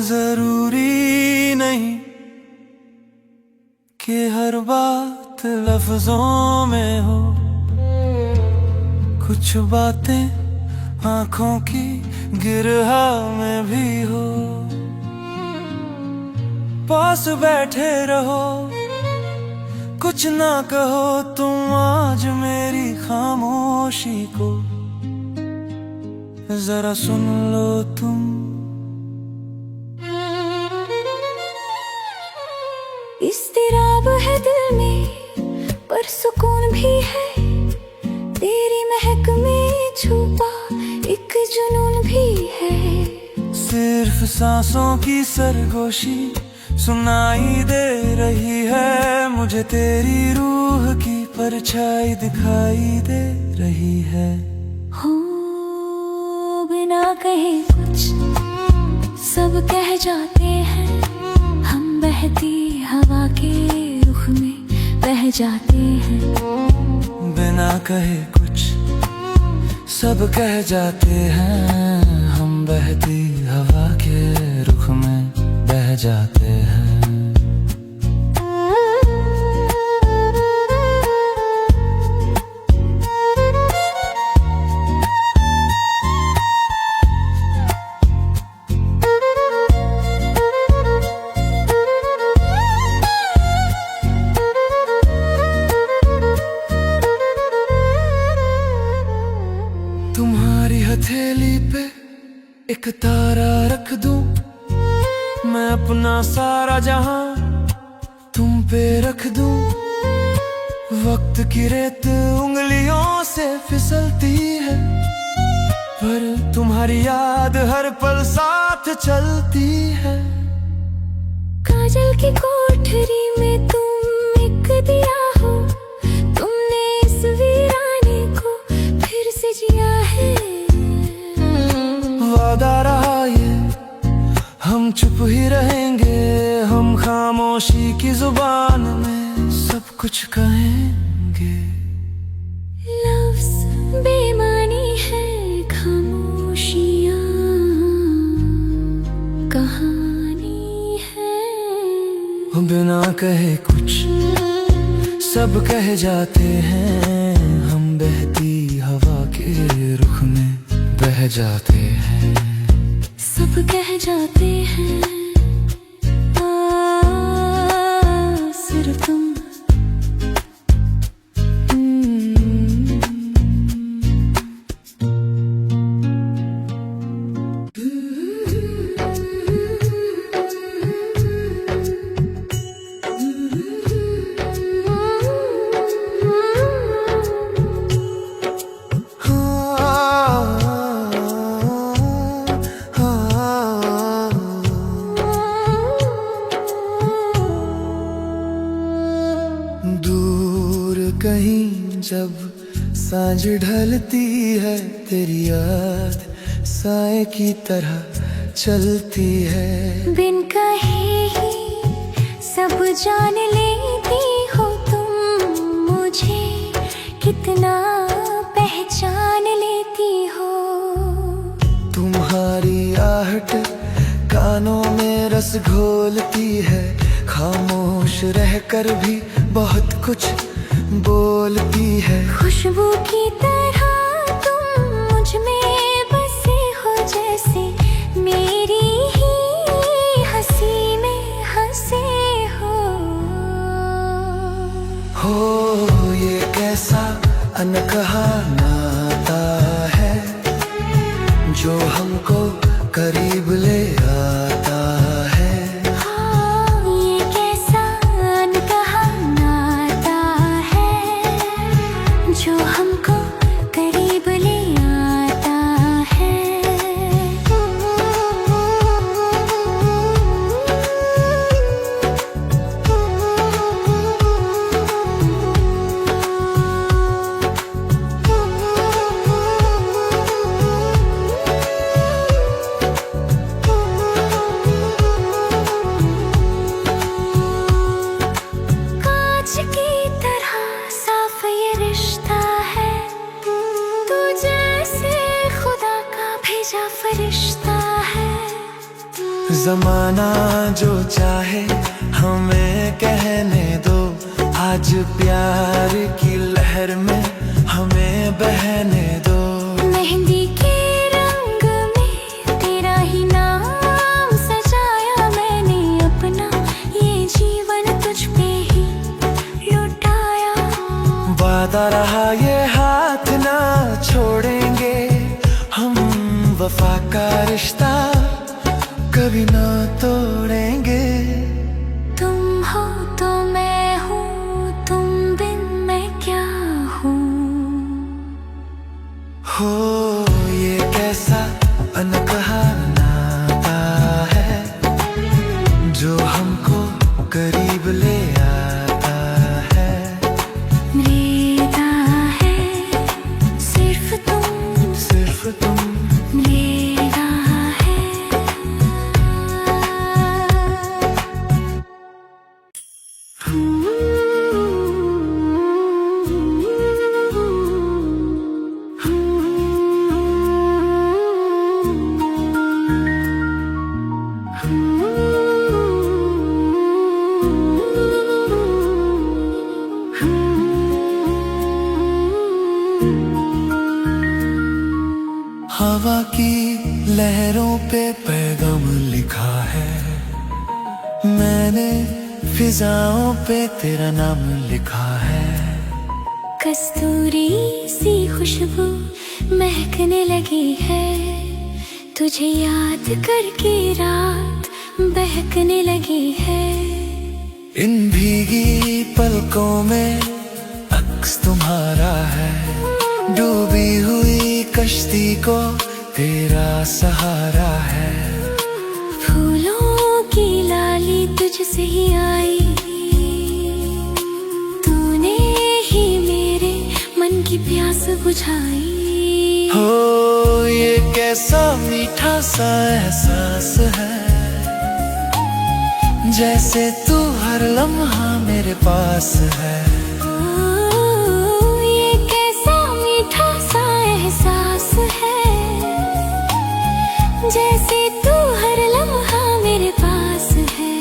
जरूरी नहीं कि हर बात लफ्जों में हो, कुछ बातें आंखों की गिरहा में भी हो। पास बैठे रहो, कुछ ना कहो तुम आज मेरी खामोशी को, जरा सुन लो तुम। इज़्तिराब है दिल में पर सुकून भी है, तेरी महक में छुपा एक जुनून भी है। सिर्फ सांसों की सरगोशी सुनाई दे रही है, मुझे तेरी रूह की परछाई दिखाई दे रही है। हो बिना कहे कुछ सब कह जाते हैं, हम बहती हवा के रुख में बह जाते हैं। बिना कहे कुछ सब कह जाते हैं, हम बहती हवा के रुख में बह जाते हैं। तुम्हारी हथेली पे एक तारा रख दूं, मैं अपना सारा जहां तुम पे रख दूं। वक्त की रेत उंगलियों से फिसलती है, पर तुम्हारी याद हर पल साथ चलती है। काजल की कोठरी में तुम एक दिया हो, तुमने इस वीराने को फिर से जिया है। वादा रहा ये हम चुप ही रहेंगे, हम खामोशी की जुबान में सब कुछ कहेंगे। लफ्ज़ बेमानी है, खामोशियाँ कहानी है। बिना कहे कुछ सब कह जाते हैं, हम बहती हवा के रुख में बह जाते हैं। सब कह जाते हैं, सिर्फ तुम। दूर कहीं जब सांझ ढलती है, तेरी याद साए की तरह चलती है। बिन कहे ही सब जान लेती हो तुम, मुझे कितना पहचान लेती हो। तुम्हारी आहट कानों में रस घोलती है, खामोश रहकर भी बहुत कुछ बोलती है। खुशबू की तरह तुम मुझ में बसे हो, जैसे मेरी ही हंसी में हंसे हो ये कैसा अनकहा नाता है, जो हमको करीब ले आता है। ये कैसा अनकहा नाता है, जो हमको करीब ले आता है। जमाना जो चाहे हमें कहने दो, आज प्यार की लहर में हमें बहने दो। मेहंदी के रंग में तेरा ही नाम सजाया मैंने अपना, ये जीवन तुझ पे ही लुटाया। वादा रहा ये हाथ ना छोड़ेंगे, हम वफा का रिश्ता कभी ना तोड़ेंगे। तुम हो तो मैं हूँ, तुम बिन मैं क्या हूँ। हो ये कैसा अनकहा नाता है, जो हमको करीब ले आता है। मेरा है सिर्फ तुम, सिर्फ तुम, मेरा है। हवा की लहरों पे पैगाम लिखा है, मैंने फिजाओं पे तेरा नाम लिखा है। कस्तूरी सी खुशबू महकने लगी है, तुझे याद करके रात बहकने लगी है। इन भीगी पलकों में अक्स तुम्हारा है, डूबी हुई कश्ती को तेरा सहारा है। फूलों की लाली तुझसे ही आई, तूने ही मेरे मन की प्यास बुझाई। हो ये कैसा मीठा सा एहसास है, जैसे तू हर लम्हा मेरे पास है। ये कैसा मीठा सा एहसास है, जैसे तू हर लम्हा मेरे पास है।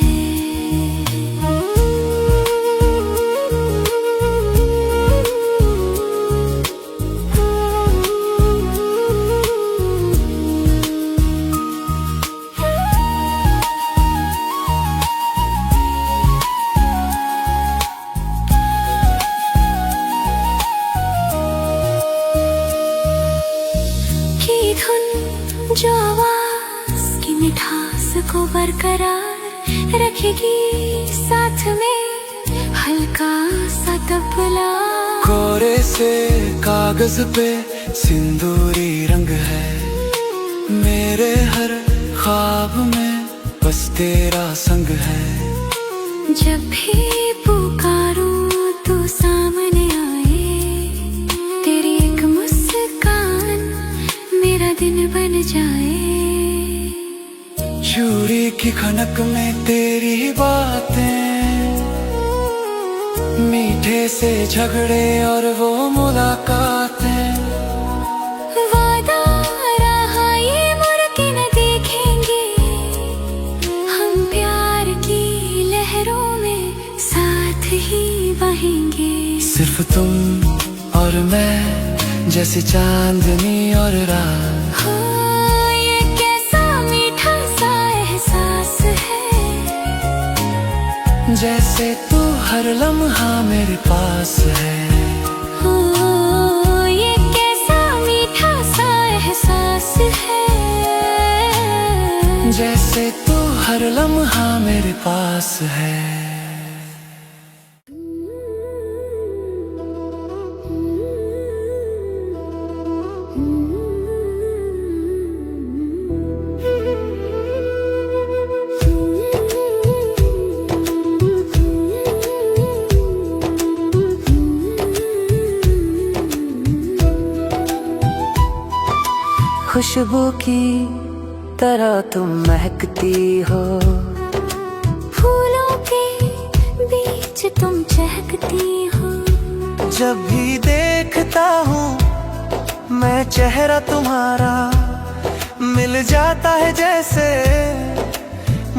जो आवाज की मिठास को बरकरार रखेगी, साथ में हल्का सा तबला। कोरे से कागज पे सिंदूरी रंग है, मेरे हर ख्वाब में बस तेरा संग है। जब भी पुकारूं तू सामने आए, तेरी एक मुस्कान मेरा दिन बन जाए। चूड़ी की खनक में तेरी बातें, मीठे से झगड़े और वो मुलाकातें। वादा रहा ये मुड़ के न देखेंगे, हम प्यार की लहरों में साथ ही बहेंगे। सिर्फ तुम और मैं, जैसे चांदनी और रात। हो ये कैसा मीठा सा एहसास है, जैसे तू हर लम्हा मेरे पास है। हो ये कैसा मीठा सा एहसास है, जैसे तू हर लम्हा मेरे पास है। खुशबू की तरह तुम महकती हो, फूलों के बीच तुम चहकती हो। जब भी देखता हूँ मैं चेहरा तुम्हारा, मिल जाता है जैसे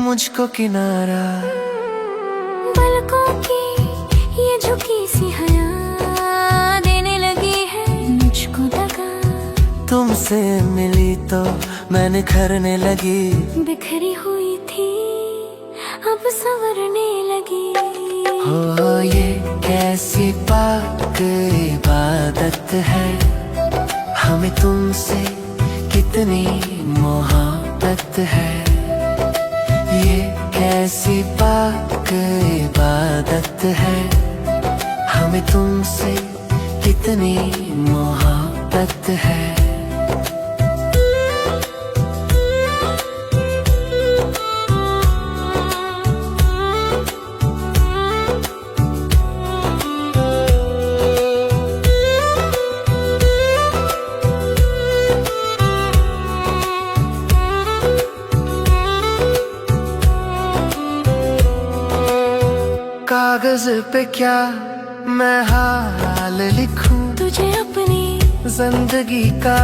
मुझको किनारा। पलकों की ये झुकी सी हया देने लगी है मुझको दगा। तुमसे मिली तो मैं निखरने लगी। बिखरी हुई थी अब संवरने लगी। हो ये कैसी पाक इबादत है, हमें तुमसे कितनी मोहब्बत है। ये कैसी पाक इबादत है, हमें तुमसे कितनी मोहब्बत है। कागज पे क्या मैं हाल लिखूं, तुझे अपनी जिंदगी का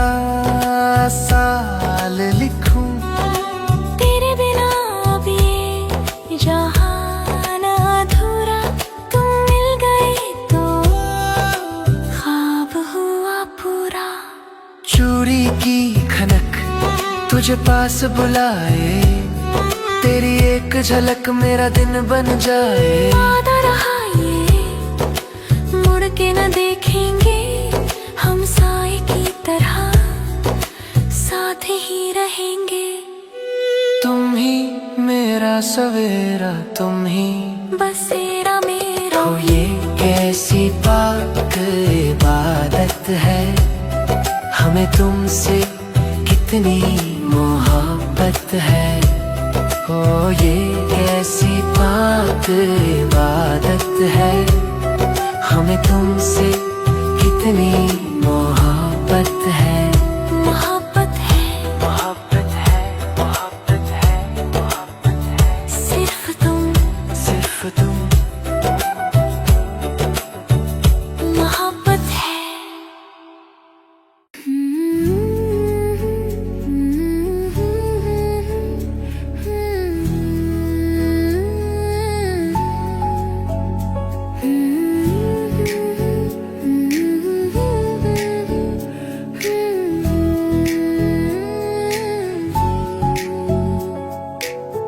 साल लिखूं। तेरे बिना अब ये जहान अधूरा। तुम मिल गए तो ख्वाब हुआ पूरा। चूड़ी की खनक तुझे पास बुलाए, तेरी एक झलक मेरा दिन बन जाए। वादा रहा ये मुड़ के न देखेंगे, हम साए की तरह साथ ही रहेंगे। तुम ही मेरा सवेरा, तुम ही बसेरा मेरा। हो ये कैसी पाक इबादत है, हमें तुमसे कितनी मोहब्बत है। हो ये कैसी पाक इबादत है, हमें तुमसे कितनी मोहब्बत है। मोहब्बत है, मोहब्बत है, मोहब्बत है, मोहब्बत है। सिर्फ तुम, सिर्फ तुम। मोहब्बत है।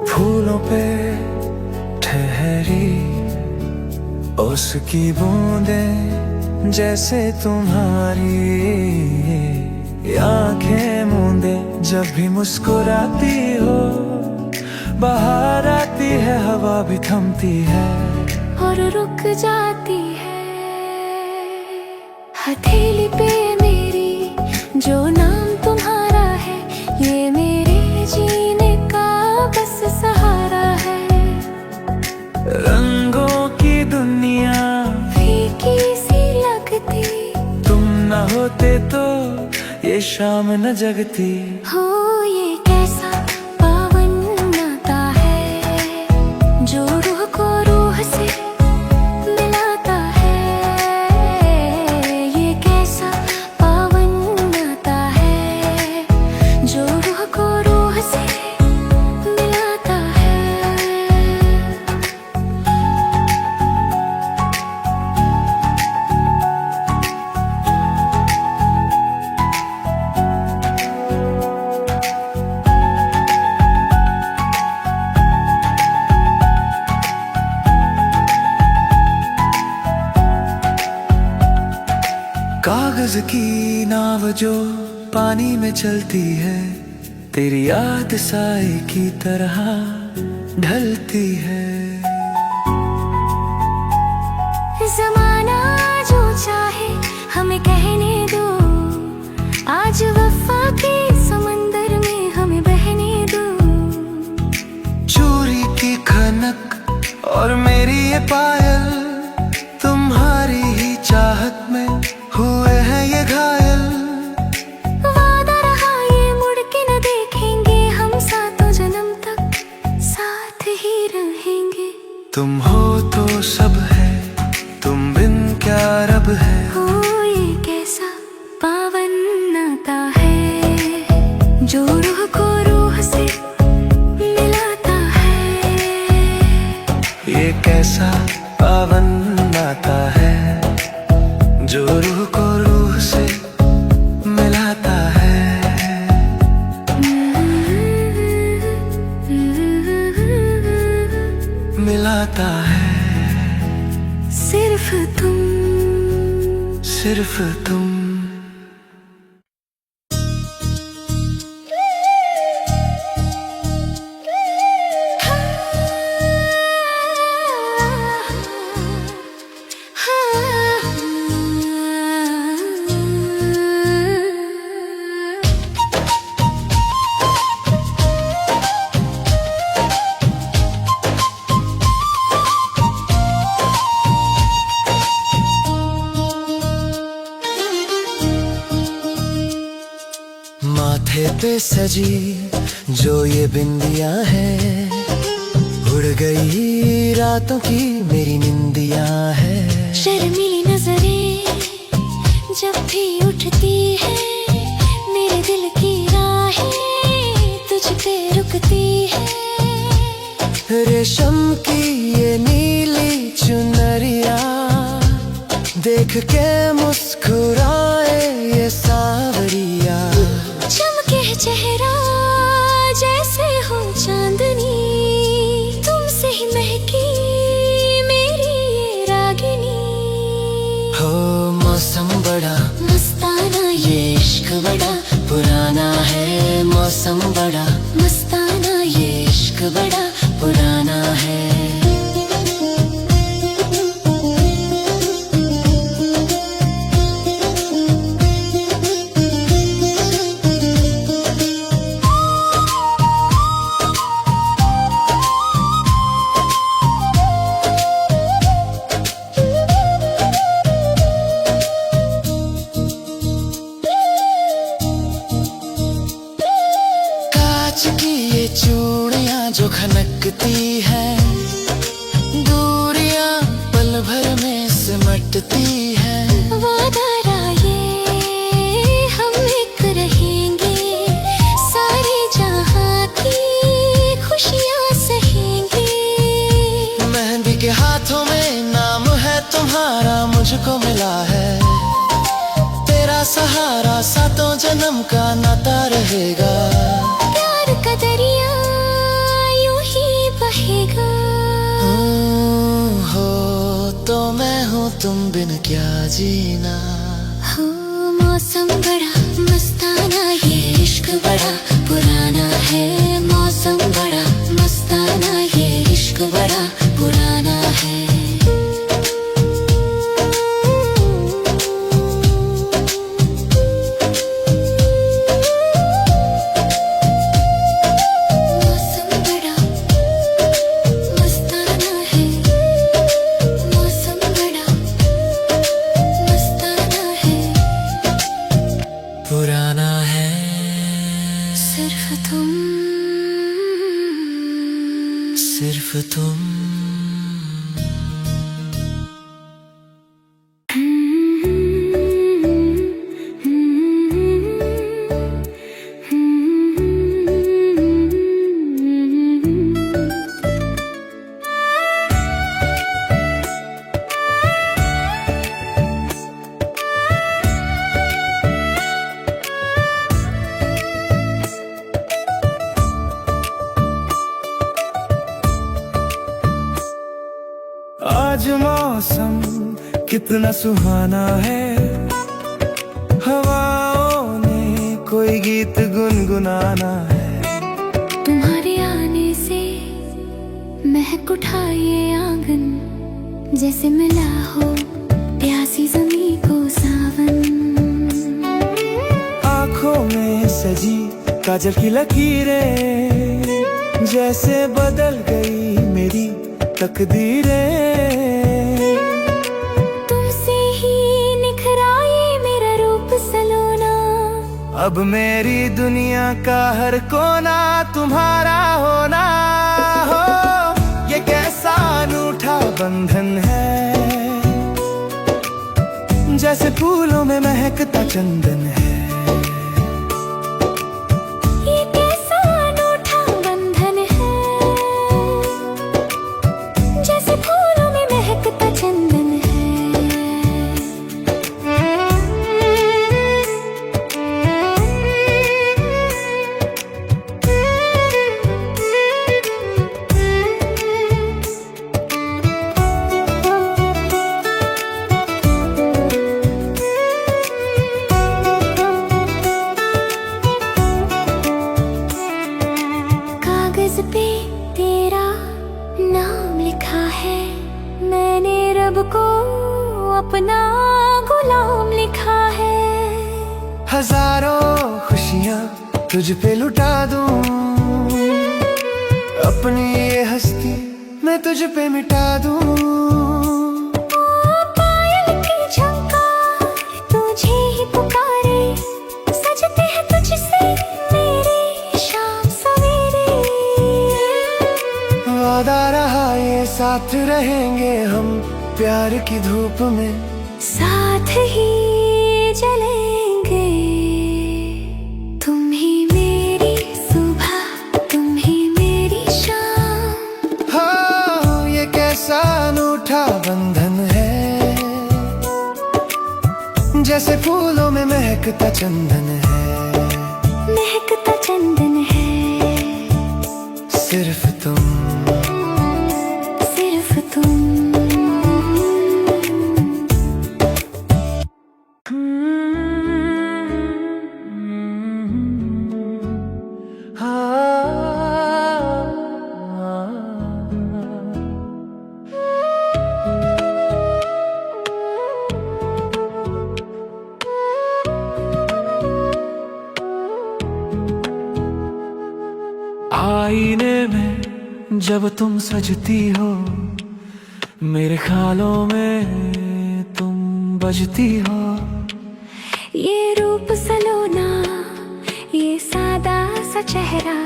फूलों पे ठहरी उसकी बूंदें जैसे तुम्हारी आंखें मूंदे। जब भी मुस्कुराती हो बाहर आती है, हवा भी थमती है और रुक जाती है। हथेली पे मेरी जो नाम तुम्हारा है, ये मेरे जीने का बस सहारा है। रंगों की दुनिया फीकी सी लगती, तुम न होते तो ये शाम न जगती। हो ये कैसा पावन नाता है, जो रूह को रूह से मिलाता है। ये कैसा पावन नाता है, जो रूह को रूह से मिलाता है। कागज की नाव जो पानी में चलती है, तेरी याद साए की तरह ढलती है। ज़माना जो चाहे हमें कहने दो, आज वफा के समंदर में हमें बहने दो। चूड़ी की खनक और मेरी ये पायल, तुम्हारी ही चाहत में हुए हैं ये घायल। वादा रहा ये मुड़ के न देखेंगे, हम सातों जन्म तक साथ ही रहेंगे। तुम हो तो सब है, तुम बिन क्या रब है। हो ये कैसा सिर्फ तुम। माथे पे सजी जो ये बिंदिया है, उड़ गई रातों की मेरी निंदिया है। शर्मीली नजरें जब भी उठती है, मेरे दिल की राहें तुझ पे रुकती है। रेशम की ये नीली चुनरिया देख के मुस्कुराए ये सावरिया। चमके चेहरा जैसे हो चांदनी, तुमसे ही महकी मेरी ये रागिनी। हो मौसम बड़ा मस्ताना, ये इश्क बड़ा पुराना है। मौसम बड़ा मस्ताना, ये इश्क बड़ा पुराना है। चूड़ियां जो खनकती है, दूरियां पल भर में सिमटती है। वादा ये हम एक रहेंगे, सारे जहां की खुशियां सहेंगे। मेहंदी के हाथों में नाम है तुम्हारा मुझको मिला है, तेरा सहारा सातों जन्म का नाता रहेगा। का दरिया यूं ही बहेगा। हो तो मैं हूँ तुम बिन क्या जीना। हो मौसम बड़ा मस्ताना, ये इश्क बड़ा पुराना है। मौसम बड़ा मस्ताना, ये इश्क बड़ा पुराना है। पुराना है सिर्फ तुम, सिर्फ तुम। आज मौसम कितना सुहाना है, हवाओं ने कोई गीत गुनगुनाना है। तुम्हारे आने से महक उठा ये आंगन, जैसे मिला हो प्यासी ज़मीं को सावन। आँखों में सजी काजल की लकीरें, जैसे बदल गई मेरी तकदीरें। तुमसे ही निखरा ये मेरा रूप सलोना, अब मेरी दुनिया का हर कोना तुम्हारा होना। हो ये कैसा अनूठा बंधन है, जैसे फूलों में महकता चंदन है। रब को अपना गुलाम लिखा है। हजारों खुशियाँ तुझ पे लुटा दूं, अपनी ये हस्ती मैं तुझ पे मिटा दूं। पायल की झंकार तुझे ही पुकारे, सजते हैं तुझसे मेरी शाम सवेरे। वादा रहा ये साथ रहेंगे हम प्यार की धूप में, साथ ही जलेंगे। तुम ही मेरी सुबह, तुम ही मेरी शाम। हाँ ये कैसा अनूठा बंधन है, जैसे फूलों में महकता चंदन है। महकता चंदन है, सिर्फ तुम, सिर्फ तुम। आईने में जब तुम सजती हो, मेरे ख्यालों में तुम बजती हो। ये रूप सलोना, ये सादा सा चेहरा,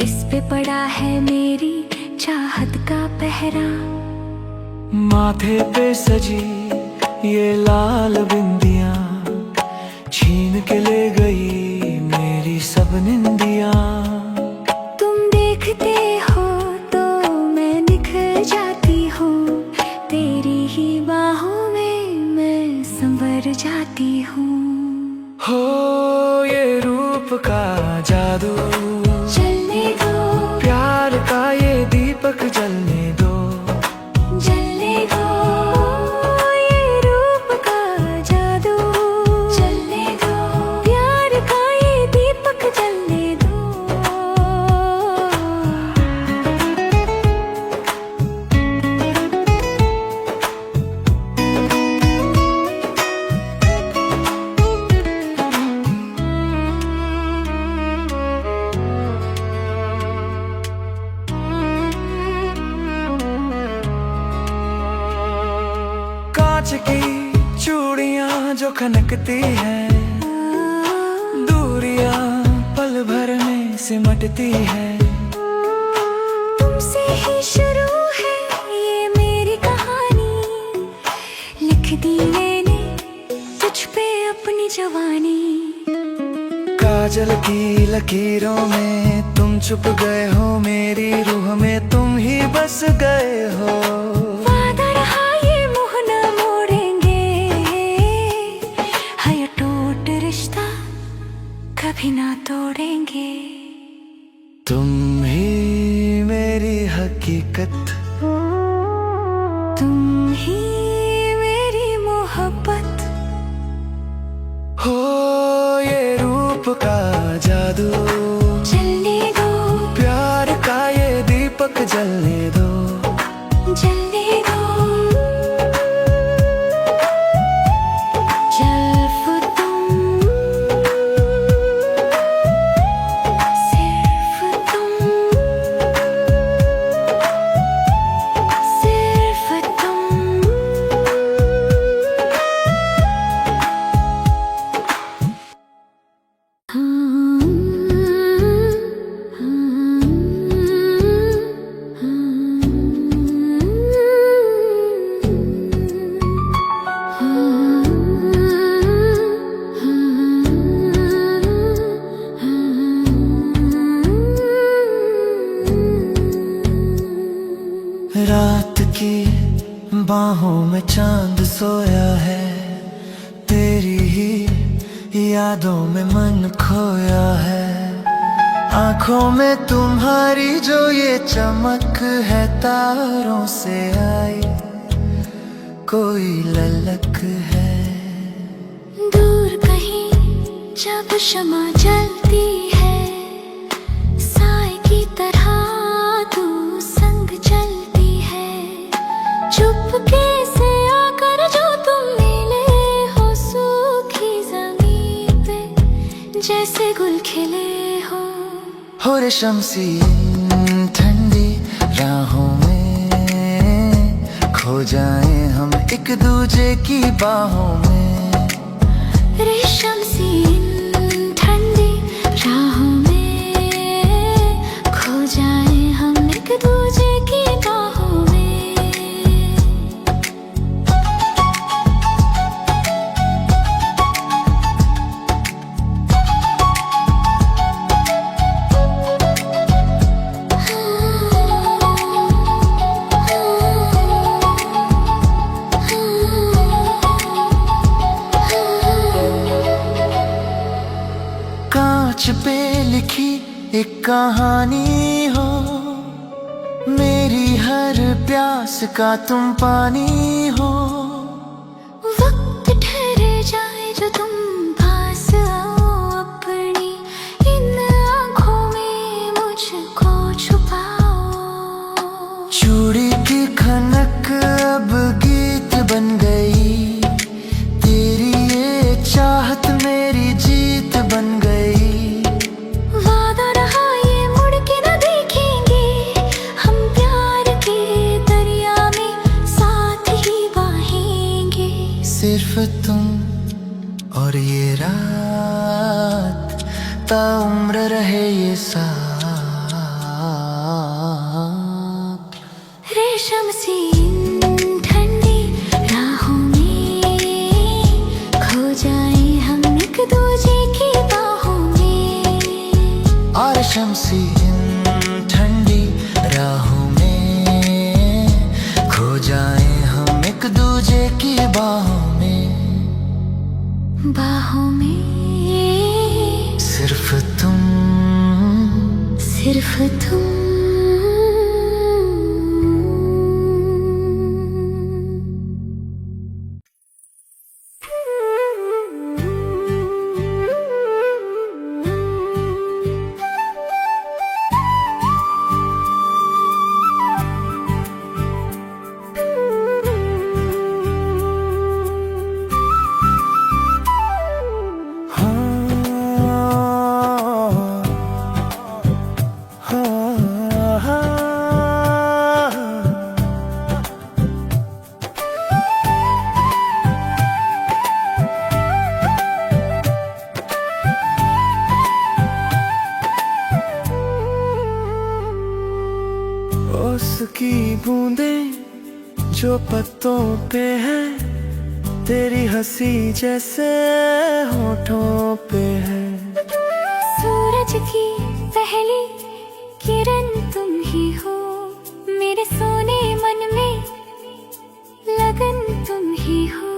इस पे पड़ा है मेरी चाहत का पहरा। माथे पे सजी ये लाल बिंदियां छीन के ले गई मेरी सब निंदियां। तुम देखते हो तो मैं निखर जाती हूँ, तेरी ही बाहों में मैं संवर जाती हूँ। हो ये रूप का जादू, चलने दो प्यार का ये दीपक जलने दो। जलने दो ये रूप का जादू, चलने दो प्यार का ये दीपक जलने दो। कांच की चूड़ियां जो खनकती हैं, दूरियां पल भर में सिमटती है। तुमसे ही शुरू है ये मेरी कहानी, लिख दी मैंने तुझ पे अपनी जवानी। काजल की लकीरों में तुम छुप गए हो, मेरी रूह में तुम ही बस गए हो। वादा रहा ये मुँह न मोड़ेंगे, है ये टूट रिश्ता कभी ना तोड़ेंगे। तुम ही मेरी हकीकत, तुम ही मेरी मोहब्बत। हो ये रूप का जादू, चलने दो प्यार का ये दीपक जलने दो। जलने दो सिर्फ तुम, सिर्फ तुम, सिर्फ तुम। रात की बाहों में चांद सोया है, तेरी ही यादों में मन खोया है। आंखों में तुम्हारी जो ये चमक है, तारों से आई कोई ललक है। दूर कहीं जब शमा जलती है, साए की तरह तू संग चलती है। चुपके हो रेशम सी ठंडी राहों में खो जाए हम एक दूजे की बाहों में। रेशम सी ठंडी राहों में खो जाए हम एक दूजे की बाहों में। कांच पे लिखी एक कहानी हो, मेरी हर प्यास का तुम पानी हो। वक्त ठहर जाए जो तुम पास आओ, अपनी इन आँखों में मुझको छुपाओ। चूड़ी की खनक अब गीत बन गई, तेरी ये चाहत मेरी जीत बन गई। वादा रहा ये मुड़ के न देखेंगे, हम प्यार के दरिया में साथ ही बहेंगे। सिर्फ तुम और ये रात, ताउम्र रहे ये साथ। रेशम सी ठंडी राहों में खो जाए हम एक दूजे की बाहों में। और रेशम सी ठंडी राहों में खो जाए हम एक दूजे की बाहों में। बाहों में सिर्फ तुम, सिर्फ तुम। उसकी बूंदें जो पत्तों पे है, तेरी हंसी जैसे होठों पे है। सूरज की पहली किरण तुम ही हो, मेरे सोने मन में लगन तुम ही हो।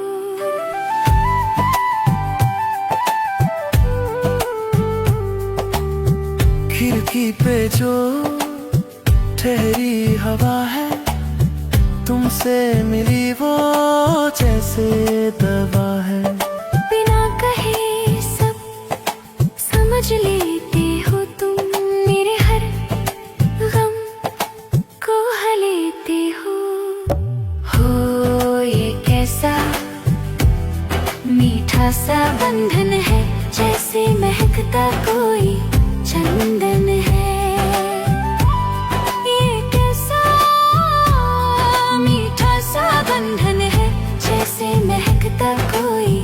खिड़की पे जो ठहरी हवा है, तुमसे मिली वो जैसे दवा है। बिना कहे सब समझ लेते हो तुम, मेरे हर गम को हलेते हो ये कैसा मीठा सा बंधन है, जैसे महकता कोई चंदन है। बंधन है जैसे महकता कोई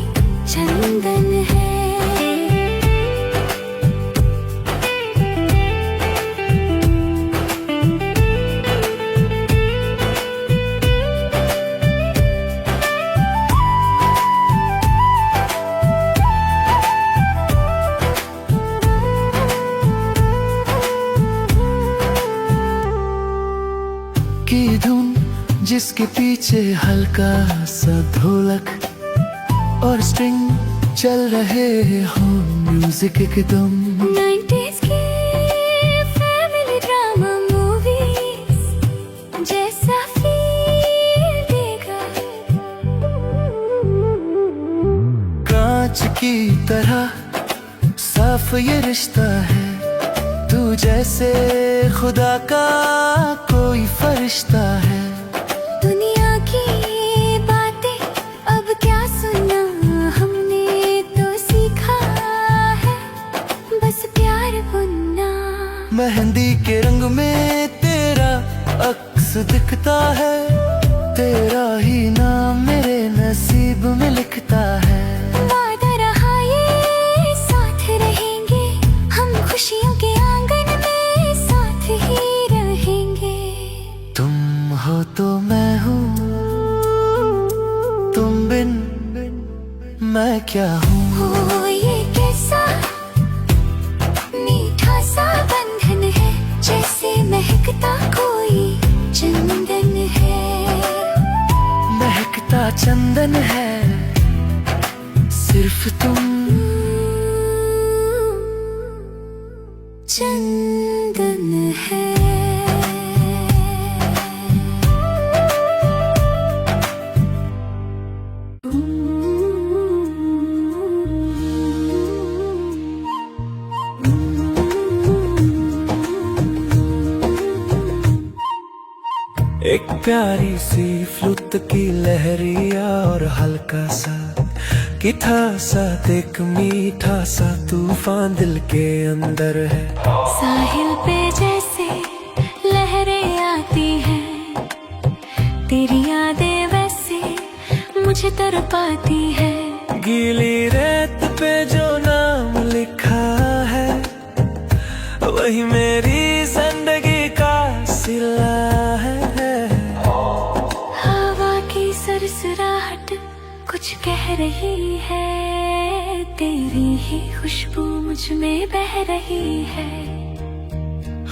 चंदन है। की धुन जिसके पीछे हल्का सा ढोलक और स्ट्रिंग चल रहे हो, म्यूजिक एकदम 90s की फैमिली ड्रामा मूवीज जैसा फील देगा। कांच की तरह साफ ये रिश्ता है, तू जैसे खुदा का कोई फरिश्ता है। दुनिया की बातें अब क्या सुनना, हमने तो सीखा है बस प्यार बुनना। मेहंदी के रंग में तेरा अक्स दिखता है, तेरा ही नाम मेरे नसीब में लिखता है। वादा रहा ये साथ रहेंगे, हम खुशियों के आंगन में साथ ही रहेंगे। तुम हो तो मैं हूँ, तुम बिन मैं क्या हूँ। हो ये कैसा मीठा सा बंधन है, जैसे महकता कोई चंदन है। महकता चंदन है सिर्फ तुम, चंदन है। एक प्यारी सी फ्लूट की लहरिया और हल्का सा किथा सा, एक मीठा सा तूफान दिल के अंदर है। साहिल पे जैसे लहरें आती हैं, तेरी यादें वैसे मुझे तड़पाती है। गीली रेत पे जो नाम लिखा है, वही मेरी जिंदगी का सिला है। हवा की सरसराहट कुछ कह रही है, तेरी ही खुशबू मुझ में बह रही है।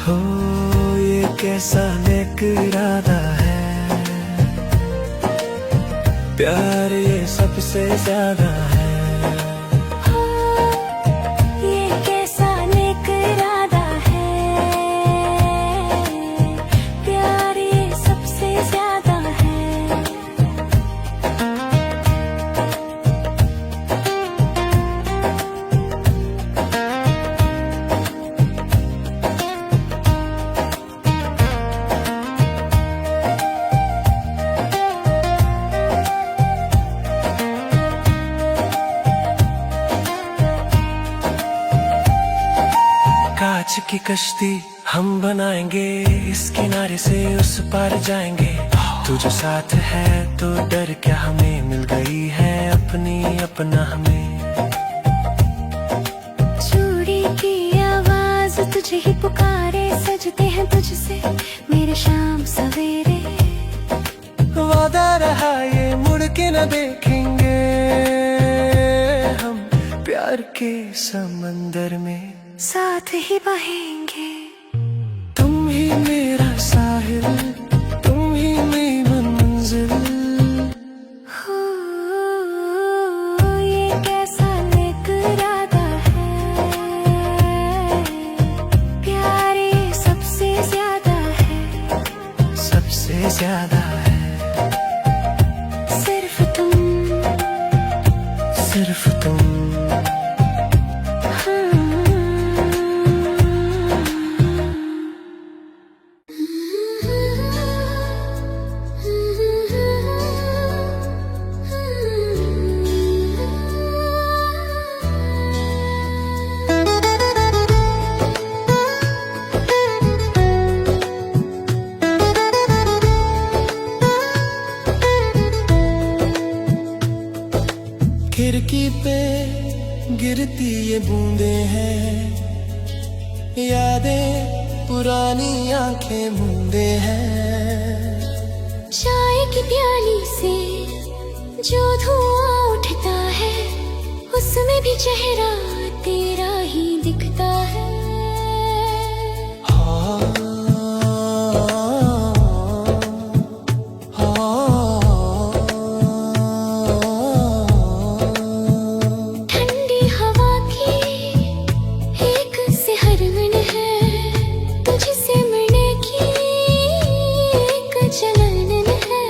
हो ये कैसा नेक इरादा है, प्यार ये सबसे ज्यादा है। हो ये कैसा नेक इरादा है, प्यार ये सबसे ज्यादा है। कांच की कश्ती हम बनाएंगे, इस किनारे से उस पार जाएंगे। तू जो साथ है तो डर क्या, हमें मिल गई है अपनी अपना हमें। चूड़ी की आवाज तुझे ही पुकारे, सजते हैं तुझसे मेरे शाम सवेरे। वादा रहा ये मुड़ के न देखेंगे, हम प्यार के समंदर में साथ ही बहेंगे। तुम ही मेरा साहिल, तुम ही मेरी मंजिल। हो ये कैसा नेक इरादा है, प्यार ये सबसे ज्यादा है। सबसे ज्यादा है सिर्फ तुम, सिर्फ तुम। खिड़की पे गिरती ये बूंदें हैं, यादें पुरानी आंखें मूंदे हैं। चाय की प्याली से जो धुआं उठता है, उसमें भी चेहरा तेरा ही दिखता है। ठंडी हवा की एक सिहरन है, तुझसे मिलने की एक जलन है।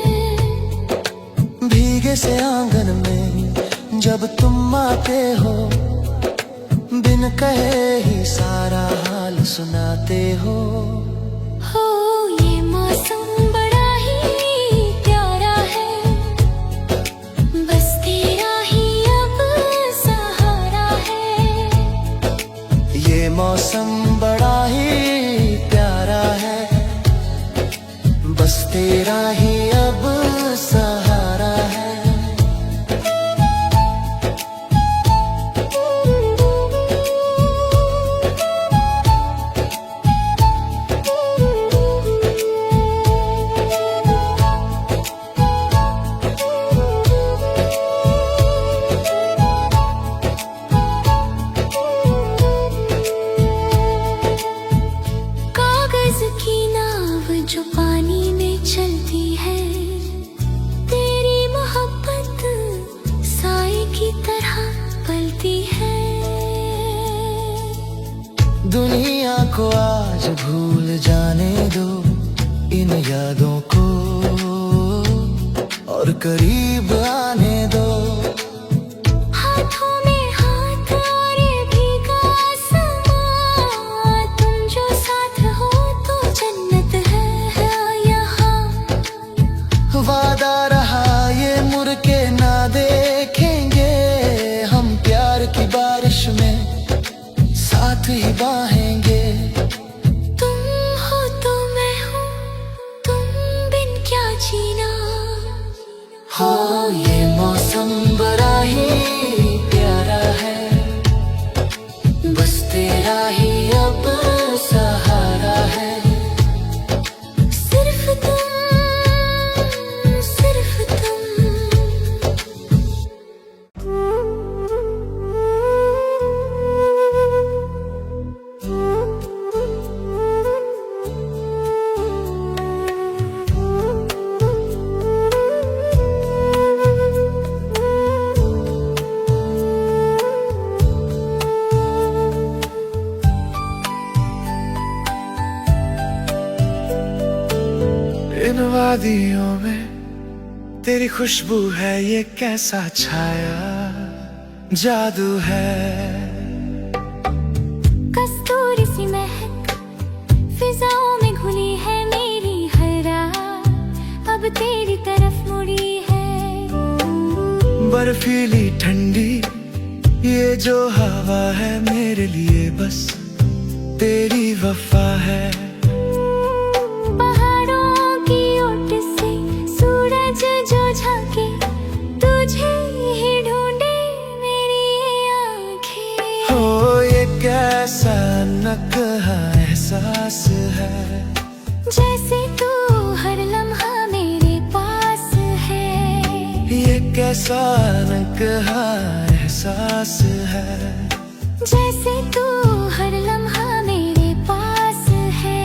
भीगे से आंगन में जब तुम आते हो, बिन कहे ही सारा हाल सुनाते हो। हो ये मौसम बड़ा ही प्यारा है, बस तेरा ही अब सहारा है। ये मौसम बड़ा ही तेरा ही अब सहारा है। कागज की नाव जो पानी में चलती है, तेरी मोहब्बत साए की तरह पलती है। दुनिया को आज भूल जाने दो इन यादों को, और करीब आने दो। हाथों में हाथ और भीगा आसमां, तुम जो साथ हो तो जन्नत है यहाँ। वादा रहा ये मुड़ के ना देखेंगे, हम प्यार की बारिश में साथ ही बहेंगे। तुम हो तो मैं हूँ, तुम बिन क्या जीना। हो ये मौसम बड़ा ही प्यारा है, बस तेरा ही अब सहारा है। सिर्फ तुम, सिर्फ तुम। इन वादियों में तेरी खुशबू है, ये कैसा छाया जादू है। कस्तूरी सी महक फिजाओं में घुली है, मेरी हर राह अब तेरी तरफ मुड़ी है। बर्फीली ठंडी ये जो हवा है, मेरे लिए बस तेरी वफा है। पहाड़ों की ओट से सूरज जो झांके, तुझे ही ढूंढे मेरी आंखें। हो ये कैसा अनोखा एहसास है, जैसे तू हर लम्हा मेरे पास है। ये कैसा अनोखा एहसास है, जैसे तू हर लम्हा मेरे पास है।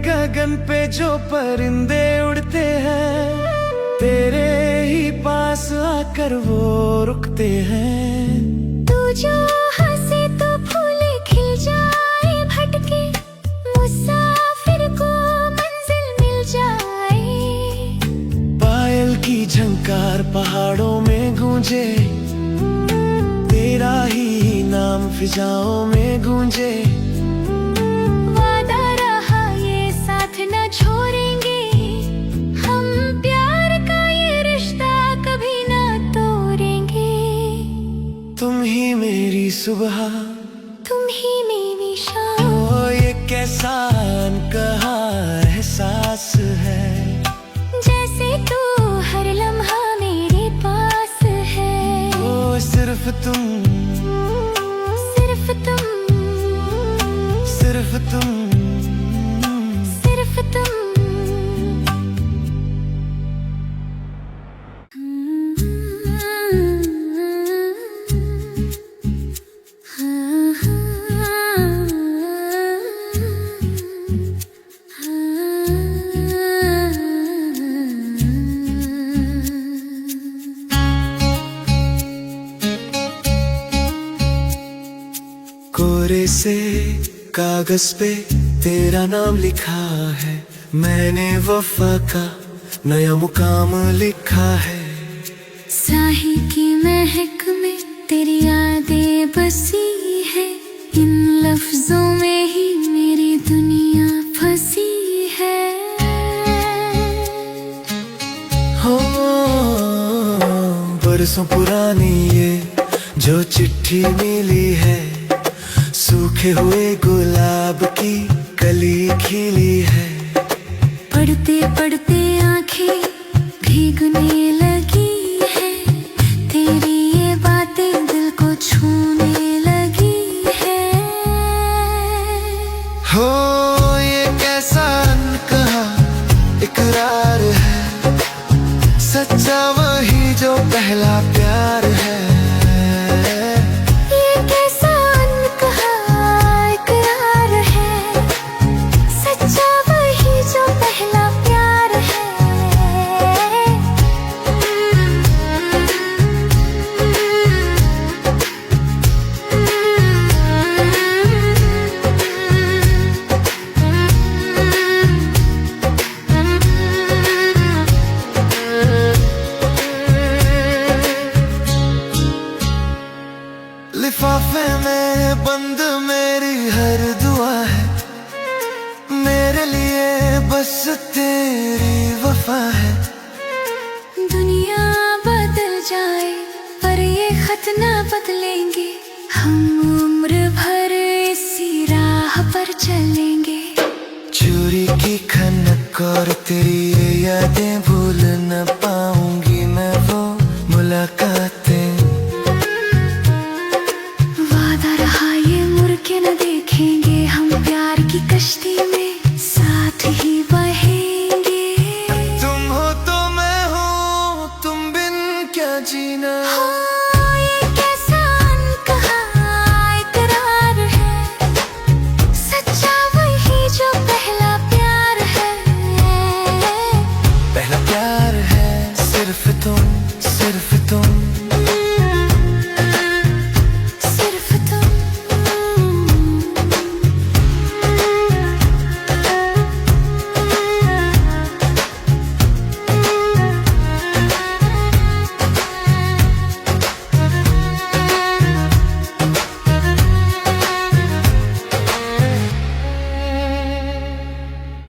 गगन पे जो परिंदे उड़ते हैं, तेरे ही पास आकर वो रुकते हैं। तू जो हंसे तो फूल खिल जाए, भटके मुसाफिर को मंजिल मिल जाए। पायल की झंकार पहाड़ों में गूंजे, तेरा ही नाम फिजाओं में गूंजे। छोड़ेंगे हम प्यार का ये रिश्ता, कभी ना तोड़ेंगे। तुम ही मेरी सुबह, तुम ही मेरी शाम। ओ ये कैसा अनकहा एहसास है, जैसे तू हर लम्हा मेरे पास है। ओ सिर्फ तुम, सिर्फ तुम, सिर्फ तुम, सिर्फ तुम। कोरे से कागज पे तेरा नाम लिखा है, मैंने वफा का नया मुकाम लिखा है। साही की महक में तेरी यादें बसी है, इन लफ्जों में ही मेरी दुनिया फंसी है। हो बरसों पुरानी ये जो चिट्ठी मिली है, सूखे हुए गुलाब की कली खिली है। पढ़ते पढ़ते आंखें भीगने लगी है, तेरी ये बातें दिल को छूने लगी है। हो ये कैसा अनकहा इकरार है, सच्चा वही जो पहला प्यार है। लिफाफे में बंद मेरी हर दुआ है, मेरे लिए बस तेरी वफा है। दुनिया बदल जाए पर ये खत ना बदलेंगे, हम उम्र भर इसी राह पर चलेंगे। चोरी की खनक और तेरी ये यादें भूल न पाऊंगी मैं, वो मुलाकातें। न देखेंगे हम प्यार की कश्ती में साथ ही बहेंगे। तुम हो तो मैं हूँ, तुम बिन क्या जीना। ये कैसा अनकहा इकरार है, सच्चा वही जो पहला प्यार है। पहला प्यार है सिर्फ तुम, सिर्फ तुम।